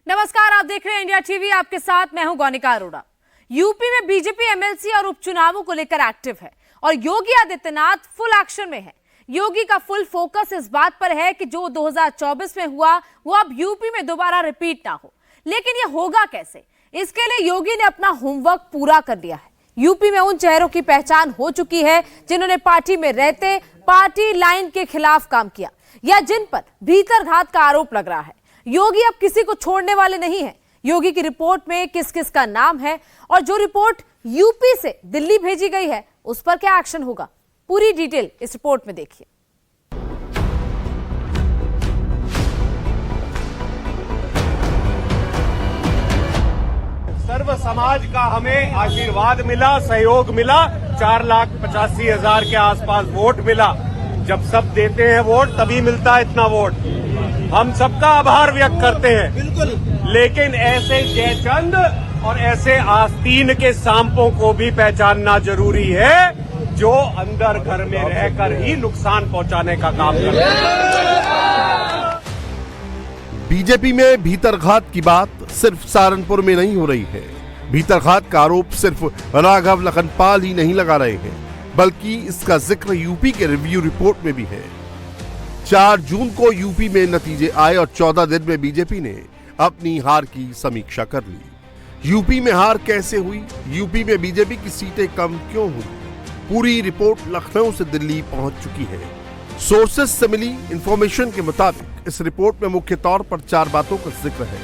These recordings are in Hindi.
नमस्कार, आप देख रहे हैं इंडिया टीवी। आपके साथ मैं हूं गौनिका अरोड़ा। यूपी में बीजेपी एमएलसी और उपचुनावों को लेकर एक्टिव है और योगी आदित्यनाथ फुल एक्शन में है। योगी का फुल फोकस इस बात पर है कि जो 2024 में हुआ वो अब यूपी में दोबारा रिपीट ना हो। लेकिन ये होगा कैसे, इसके लिए योगी ने अपना होमवर्क पूरा कर लिया है। यूपी में उन चेहरों की पहचान हो चुकी है जिन्होंने पार्टी में रहते पार्टी लाइन के खिलाफ काम किया या जिन पर भीतरघात का आरोप लग रहा है। योगी अब किसी को छोड़ने वाले नहीं हैं। योगी की रिपोर्ट में किस किस का नाम है और जो रिपोर्ट यूपी से दिल्ली भेजी गई है उस पर क्या एक्शन होगा, पूरी डिटेल इस रिपोर्ट में देखिए। सर्व समाज का हमें आशीर्वाद मिला, सहयोग मिला। 4,85,000 के आसपास वोट मिला। जब सब देते हैं वोट तभी मिलता है इतना वोट। हम सबका आभार व्यक्त करते हैं। बिल्कुल। लेकिन ऐसे जयचंद और ऐसे आस्तीन के सांपों को भी पहचानना जरूरी है जो अंदर घर में रहकर ही नुकसान पहुंचाने का काम करते हैं। बीजेपी में भीतरघात की बात सिर्फ सहारनपुर में नहीं हो रही है। भीतरघात का आरोप सिर्फ राघव लखनपाल ही नहीं लगा रहे हैं, बल्कि इसका जिक्र यूपी के रिव्यू रिपोर्ट में भी है। 4 जून को यूपी में नतीजे आए और 14 दिन में बीजेपी ने अपनी हार की समीक्षा कर ली। यूपी में हार कैसे हुई, यूपी में बीजेपी की सीटें कम क्यों हुई, पूरी रिपोर्ट लखनऊ से दिल्ली पहुंच चुकी है। सोर्सेस से मिली इंफॉर्मेशन के मुताबिक इस रिपोर्ट में मुख्य तौर पर 4 बातों का जिक्र है।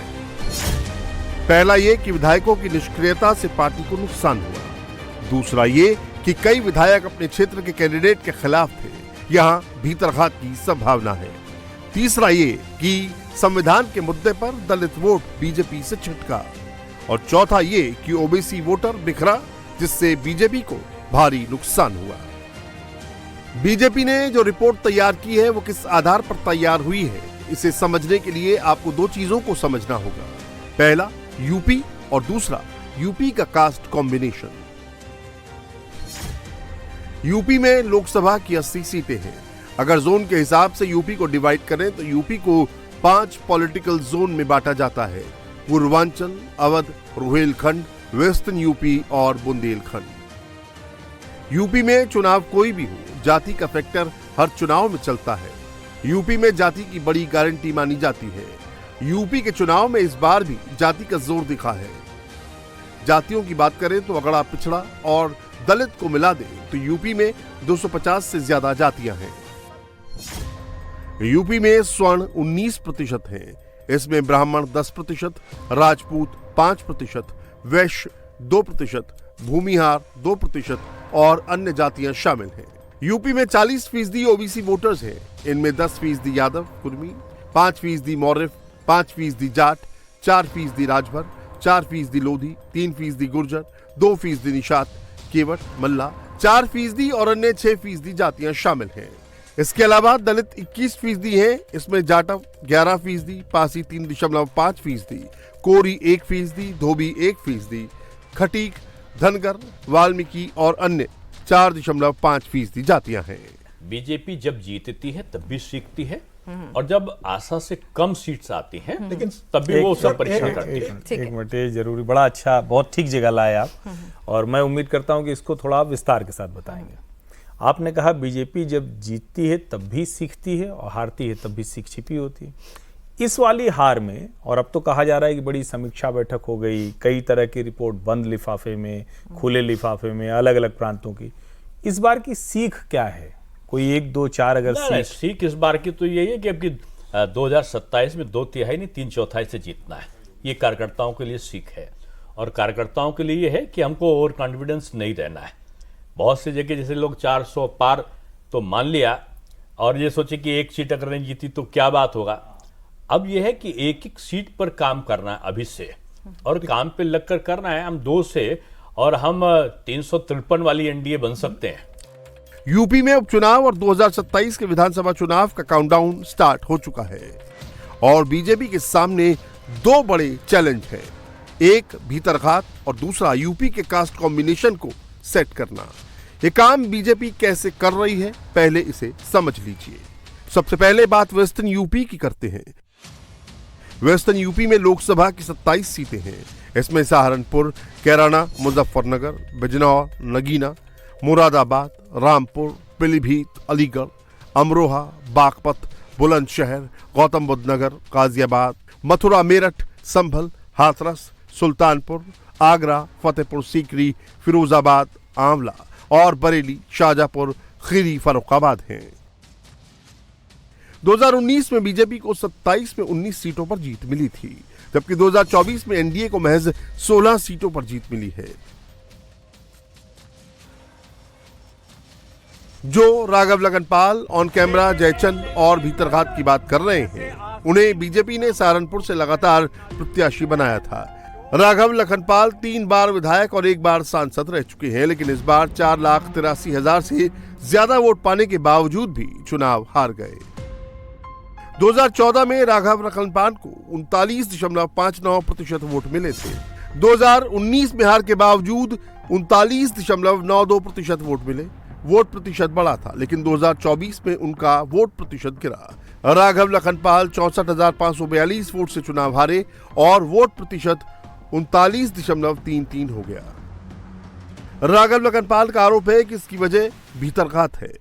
पहला ये कि विधायकों की निष्क्रियता से पार्टी को नुकसान हुआ। दूसरा ये कि कई विधायक अपने क्षेत्र के कैंडिडेट के खिलाफ थे, यहां भीतरघात की संभावना है। तीसरा ये कि संविधान के मुद्दे पर दलित वोट बीजेपी से छिटका। और चौथा ये कि ओबीसी वोटर बिखरा, जिससे बीजेपी को भारी नुकसान हुआ। बीजेपी ने जो रिपोर्ट तैयार की है वो किस आधार पर तैयार हुई है, इसे समझने के लिए आपको 2 चीजों को समझना होगा। पहला यूपी और दूसरा यूपी का कास्ट कॉम्बिनेशन। यूपी में लोकसभा की 80 सीटें हैं। अगर जोन के हिसाब से यूपी को डिवाइड करें तो यूपी को 5 पॉलिटिकल जोन में बांटा जाता है: पूर्वांचल, अवध, रुहेलखंड, वेस्टर्न यूपी और बुंदेलखंड। यूपी में चुनाव कोई भी हो, जाति का फैक्टर हर चुनाव में चलता है। यूपी में जाति की बड़ी गारंटी मानी जाती है। यूपी के चुनाव में इस बार भी जाति का जोर दिखा है। जातियों की बात करें तो अगड़ा, पिछड़ा और दलित को मिला दे तो यूपी में 250 से ज्यादा जातियां हैं। यूपी में स्वर्ण 19% है। इसमें ब्राह्मण 10%, राजपूत 5%, वैश्य 2%, भूमिहार 2% और अन्य जातियां शामिल हैं। यूपी में 40% ओबीसी वोटर्स हैं। इनमें 10% यादव कुर्मी, 5% मौर्य, 5% जाट, 4% राजभर, 4% लोधी, 3% गुर्जर, 2% निषाद, केवट, मल्ला, 4% और अन्य 6% जातियां शामिल हैं। इसके अलावा दलित 21% हैं। इसमें जाटव 11%, पासी 3.5%, कोरी 1%, धोबी 1%, खटीक, धनगर, वाल्मीकि और अन्य 4.5% जातियां हैं। बीजेपी जब जीतती है तब भी सीखती है और जब आशा से कम सीट्स आती हैं लेकिन तब भी वो सब परीक्षण करती है। एक मिनट, ये जरूरी, बड़ा अच्छा, बहुत ठीक जगह लाए आप। और मैं उम्मीद करता हूं कि इसको थोड़ा आप विस्तार के साथ बताएंगे। आपने कहा बीजेपी जब जीतती है तब भी सीखती है और हारती है तब भी सीख छिपी होती है। इस वाली हार में, और अब तो कहा जा रहा है कि बड़ी समीक्षा बैठक हो गई, कई तरह की रिपोर्ट बंद लिफाफे में, खुले लिफाफे में, अलग अलग प्रांतों की, इस बार की सीख क्या है? कोई 1, 2, 4 अगर सीख इस बार की तो यही है कि अब की 2027 में 2/3 नहीं 3/4 से जीतना है। ये कार्यकर्ताओं के लिए सीख है और कार्यकर्ताओं के लिए ये है कि हमको ओवर कॉन्फिडेंस नहीं रहना है। बहुत सी जगह जैसे लोग 400 पार तो मान लिया और ये सोचे कि 1 सीट अगर नहीं जीती तो क्या बात होगा। अब यह है कि 1-1 सीट पर काम करना है अभी से, और काम पे लगकर करना है। हम 2 से और हम 353 वाली एनडीए बन सकते हैं। यूपी में उपचुनाव और 2027 के विधानसभा चुनाव का काउंटडाउन स्टार्ट हो चुका है और बीजेपी के सामने 2 बड़े चैलेंज हैं। एक भीतरघात और दूसरा यूपी के कास्ट कॉम्बिनेशन को सेट करना। ये काम बीजेपी कैसे कर रही है, पहले इसे समझ लीजिए। सबसे पहले बात वेस्टर्न यूपी की करते हैं। वेस्टर्न यूपी में लोकसभा की 27 सीटें हैं। इसमें सहारनपुर, कैराना, मुजफ्फरनगर, बिजनौर, नगीना, मुरादाबाद, रामपुर, पीलीभीत, अलीगढ़, अमरोहा, बागपत, बुलंदशहर, गौतम बुद्ध नगर, गाजियाबाद, मथुरा, मेरठ, संभल, हाथरस, सुल्तानपुर, आगरा, फतेहपुर सीकरी, फिरोजाबाद, आंवला और बरेली, शाहजहांपुर, खीरी, फर्रुखाबाद हैं। 2019 में बीजेपी को 27 में 19 सीटों पर जीत मिली थी, जबकि 2024 में एनडीए को महज 16 सीटों पर जीत मिली है। जो राघव लखनपाल ऑन कैमरा जयचंद और भीतरघात की बात कर रहे हैं, उन्हें बीजेपी ने सहारनपुर से लगातार प्रत्याशी बनाया था। राघव लखनपाल 3 बार विधायक और 1 बार सांसद रह चुके हैं, लेकिन इस बार 4,83,000 से ज्यादा वोट पाने के बावजूद भी चुनाव हार गए। 2014 में राघव लखनपाल को 39.59% वोट मिले थे। 2019 में हार के बावजूद 39.92% वोट मिले। वोट प्रतिशत बढ़ा था, लेकिन 2024 में उनका वोट प्रतिशत गिरा। राघव लखनपाल 64,542 वोट से चुनाव हारे और वोट प्रतिशत 39.33 हो गया। राघव लखनपाल का आरोप है कि इसकी वजह भीतरघात है।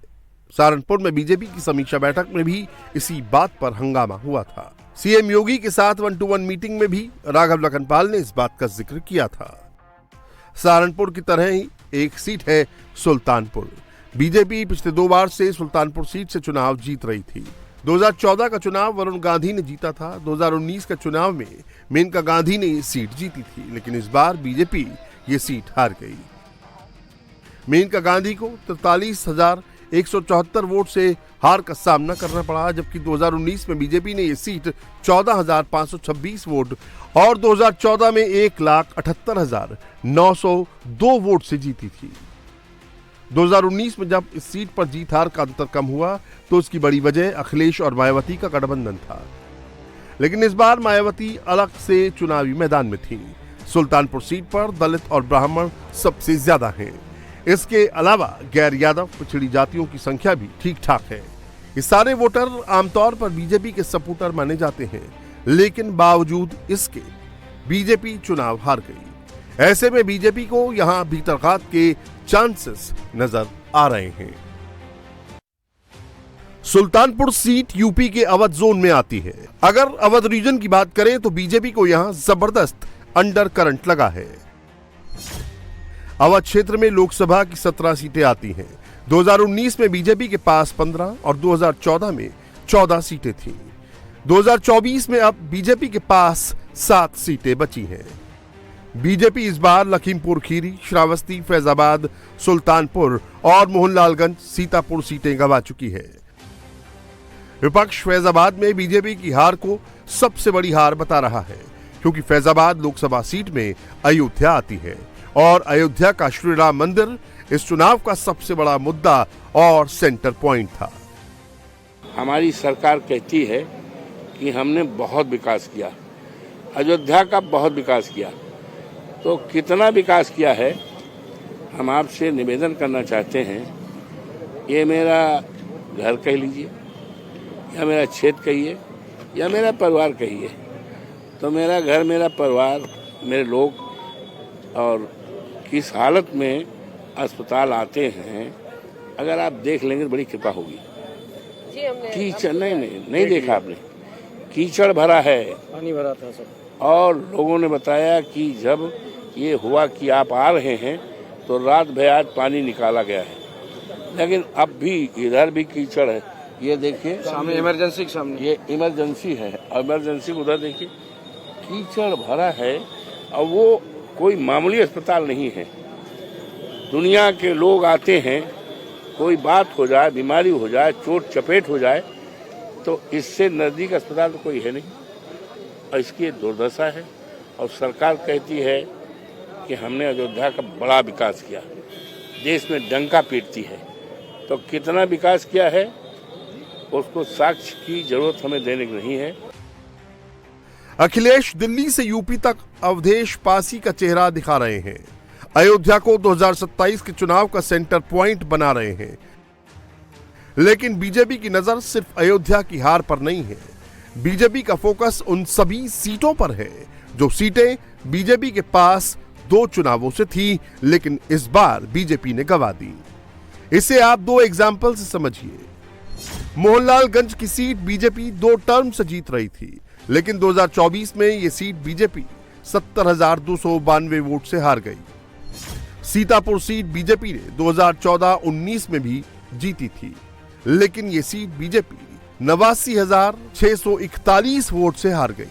सहारनपुर में बीजेपी की समीक्षा बैठक में भी इसी बात पर हंगामा हुआ था। सीएम योगी के साथ 1-to-1 मीटिंग में भी राघव लखनपाल ने इस बात का जिक्र किया था। सहारनपुर की तरह ही एक सीट है सुल्तानपुर। बीजेपी पिछले 2 बार से सुल्तानपुर सीट से चुनाव जीत रही थी। 2014 का चुनाव वरुण गांधी ने जीता था। 2019 का चुनाव में मेनका गांधी ने ये सीट जीती थी, लेकिन इस बार बीजेपी ये सीट हार गई। मेनका गांधी को 43,174 वोट से हार का सामना करना पड़ा, जबकि 2019 में बीजेपी ने ये सीट 14,526 वोट और 2014 में 1,78,902 वोट से जीती थी। 2019 में जब इस सीट पर जीत हार का अंतर कम हुआ तो उसकी बड़ी वजह अखिलेश और मायावती का गठबंधन था, लेकिन इस बार मायावती अलग से चुनावी मैदान में थी। सुल्तानपुर सीट पर दलित और ब्राह्मण सबसे ज्यादा हैं। इसके अलावा गैर यादव पिछड़ी जातियों की संख्या भी ठीक ठाक है। ये सारे वोटर आमतौर पर बीजेपी के सपोर्टर माने जाते हैं, लेकिन बावजूद इसके बीजेपी चुनाव हार गई। ऐसे में बीजेपी को यहां भीतरघात के चांसेस नजर आ रहे हैं। सुल्तानपुर सीट यूपी के अवध जोन में आती है। अगर अवध रीजन की बात करें तो बीजेपी को यहां जबरदस्त अंडर करंट लगा है। अवध क्षेत्र में लोकसभा की 17 सीटें आती हैं। 2019 में बीजेपी के पास 15 और 2014 में 14 सीटें थीं। 2024 में अब बीजेपी के पास 7 सीटें बची हैं। बीजेपी इस बार लखीमपुर खीरी, श्रावस्ती, फैजाबाद, सुल्तानपुर और मोहनलालगंज, सीतापुर सीटें गंवा चुकी है। विपक्ष फैजाबाद में बीजेपी की हार को सबसे बड़ी हार बता रहा है, क्योंकि फैजाबाद लोकसभा सीट में अयोध्या आती है और अयोध्या का श्री राम मंदिर इस चुनाव का सबसे बड़ा मुद्दा और सेंटर पॉइंट था। हमारी सरकार कहती है कि हमने बहुत विकास किया, अयोध्या का बहुत विकास किया, तो कितना विकास किया है हम आपसे निवेदन करना चाहते हैं। ये मेरा घर कह लीजिए या मेरा क्षेत्र कहिए या मेरा परिवार कहिए, तो मेरा घर, मेरा परिवार, मेरे लोग और किस हालत में अस्पताल आते हैं, अगर आप देख लेंगे तो बड़ी कृपा होगी। कीचड़ नहीं देखा आपने, कीचड़ भरा है, पानी भरा था सब। और लोगों ने बताया कि जब ये हुआ कि आप आ रहे हैं तो रात भर आज पानी निकाला गया है, लेकिन अब भी इधर भी कीचड़ है। ये देखिए सामने इमरजेंसी के सामने, ये इमरजेंसी है, इमरजेंसी उधर देखिए कीचड़ भरा है। और वो कोई मामूली अस्पताल नहीं है। दुनिया के लोग आते हैं, कोई बात हो जाए, बीमारी हो जाए, चोट चपेट हो जाए, तो इससे नज़दीक अस्पताल तो कोई है नहीं, और इसकी दुर्दशा है। और सरकार कहती है कि हमने अयोध्या का बड़ा विकास किया, देश में डंका पीटती है, तो कितना विकास किया है उसको साक्ष्य की जरूरत हमें देने की नहीं है। अखिलेश दिल्ली से यूपी तक अवधेश पासी का चेहरा दिखा रहे हैं। अयोध्या को 2027 के चुनाव का सेंटर पॉइंट बना रहे हैं, लेकिन बीजेपी की नजर सिर्फ अयोध्या की हार पर नहीं है। बीजेपी का फोकस उन सभी सीटों पर है जो सीटें बीजेपी के पास 2 चुनावों से थी, लेकिन इस बार बीजेपी ने गंवा दी। इसे आप 2 एग्जाम्पल से समझिए। मोहनलालगंज की सीट बीजेपी 2 टर्म से जीत रही थी, लेकिन 2024 में यह सीट बीजेपी 70,292 वोट से हार गई। सीतापुर सीट बीजेपी ने 2014-19 में भी जीती थी, लेकिन यह सीट बीजेपी 89,641 वोट से हार गई।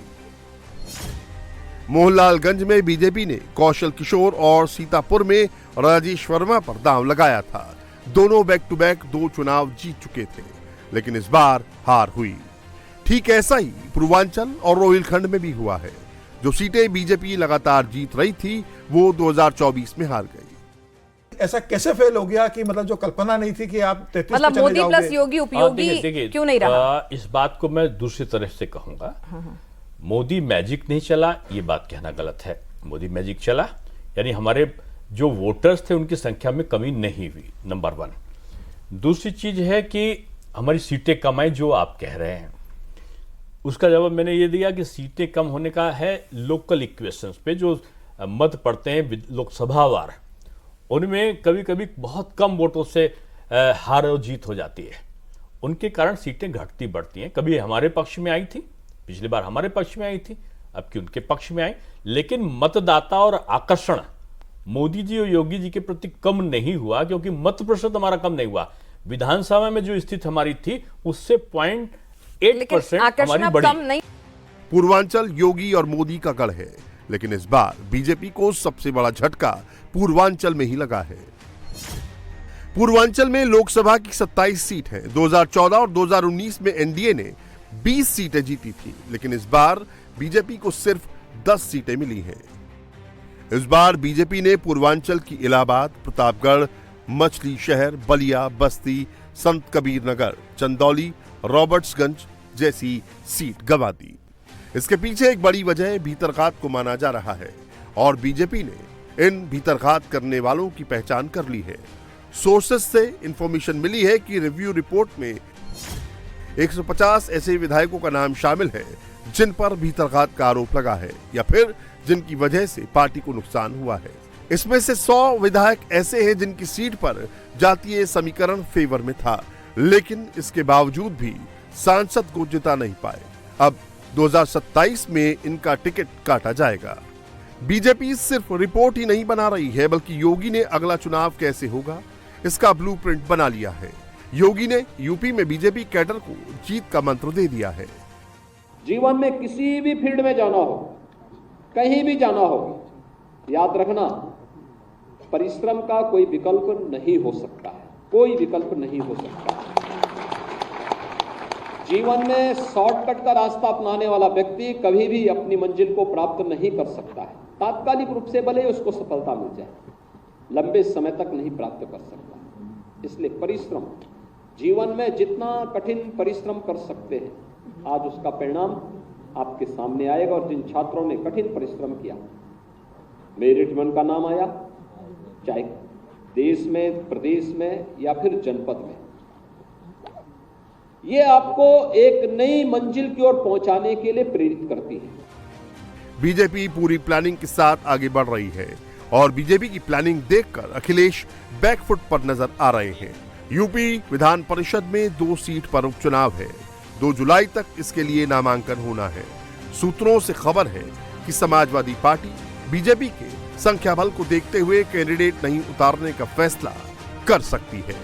मोहनलालगंज में बीजेपी ने कौशल किशोर और सीतापुर में राजेश वर्मा पर दांव लगाया था। दोनों बैक टू बैक 2 चुनाव जीत चुके थे, लेकिन इस बार हार हुई। ठीक ऐसा ही पूर्वांचल और रोहिलखंड में भी हुआ है। जो सीटें बीजेपी लगातार जीत रही थी वो 2024 में हार गई। ऐसा कैसे फेल हो गया कि मतलब जो कल्पना नहीं थी कि आप 33 मतलब पे चले मोदी जाओगे? प्लस योगी उपयोगी क्यों नहीं रहा? इस बात को मैं दूसरी तरह से कहूंगा। मोदी मैजिक नहीं चला, ये बात कहना गलत है। मोदी मैजिक चला, यानी हमारे जो वोटर्स थे उनकी संख्या में कमी नहीं हुई, नंबर 1। दूसरी चीज है कि हमारी सीटें कम आई, जो आप कह रहे हैं उसका जवाब मैंने ये दिया कि सीटें कम होने का है लोकल इक्वेशंस पे, जो मत पड़ते हैं लोकसभावार, उनमें कभी कभी बहुत कम वोटों से हार और जीत हो जाती है। उनके कारण सीटें घटती बढ़ती हैं। कभी हमारे पक्ष में आई थी, पिछली बार हमारे पक्ष में आई थी, अब की उनके पक्ष में आई, लेकिन मतदाता और आकर्षण मोदी जी और योगी जी के प्रति कम नहीं हुआ, क्योंकि मत प्रतिशत हमारा कम नहीं हुआ। विधानसभा में जो स्थिति हमारी थी उससे 0.8% हमारी बढ़ी। पूर्वांचल योगी और मोदी का गढ़ है, लेकिन इस बार बीजेपी को सबसे बड़ा झटका पूर्वांचल में ही लगा है। पूर्वांचल में लोकसभा की 27 सीट है। 2014 और 2019 में एनडीए ने 20 सीटें जीती थी, लेकिन इस बार बीजेपी को सिर्फ 10 सीटें मिली हैं। इस बार बीजेपी ने पूर्वांचल की इलाहाबाद, प्रतापगढ़, मछली शहर, बलिया, बस्ती, संत कबीर नगर, चंदौली, रॉबर्ट्सगंज जैसी सीट गंवा दी। इसके पीछे एक बड़ी वजह भीतरघात को माना जा रहा है, और बीजेपी ने इन भीतरघात करने वालों की पहचान कर ली है। सोर्सेस से इंफॉर्मेशन मिली है कि रिव्यू रिपोर्ट में 150 ऐसे विधायकों का नाम शामिल है जिन पर भीतरघात का आरोप लगा है, या फिर जिनकी वजह से पार्टी को नुकसान हुआ है। इसमें से 100 विधायक ऐसे हैं जिनकी सीट पर जातीय समीकरण फेवर में था, लेकिन इसके बावजूद भी सांसद को जिता नहीं पाए। अब 2027 में इनका टिकट काटा जाएगा। बीजेपी सिर्फ रिपोर्ट ही नहीं बना रही है, बल्कि योगी ने अगला चुनाव कैसे होगा इसका ब्लूप्रिंट बना लिया है। योगी ने यूपी में बीजेपी कैडर को जीत का मंत्र दे दिया है। जीवन में किसी भी फील्ड में जाना हो, कहीं भी जाना हो, याद रखना परिश्रम का कोई विकल्प नहीं हो सकता है, कोई विकल्प नहीं हो सकता। जीवन में शॉर्टकट का रास्ता अपनाने वाला व्यक्ति कभी भी अपनी मंजिल को प्राप्त नहीं कर सकता है। तात्कालिक रूप से भले उसको सफलता मिल जाए, लंबे समय तक नहीं प्राप्त कर सकता। इसलिए परिश्रम, जीवन में जितना कठिन परिश्रम कर सकते हैं, आज उसका परिणाम आपके सामने आएगा। और जिन छात्रों ने कठिन परिश्रम किया, मेरिट में उनका नाम आया, चाहे देश में, प्रदेश में या फिर जनपद में, ये आपको एक नई मंजिल की ओर पहुंचाने के लिए प्रेरित करती है। बीजेपी पूरी प्लानिंग के साथ आगे बढ़ रही है, और बीजेपी की प्लानिंग देखकर अखिलेश बैकफुट पर नजर आ रहे हैं। यूपी विधान परिषद में 2 सीट पर उपचुनाव है। 2 जुलाई तक इसके लिए नामांकन होना है। सूत्रों से खबर है कि समाजवादी पार्टी बीजेपी के संख्या बल को देखते हुए कैंडिडेट नहीं उतारने का फैसला कर सकती है।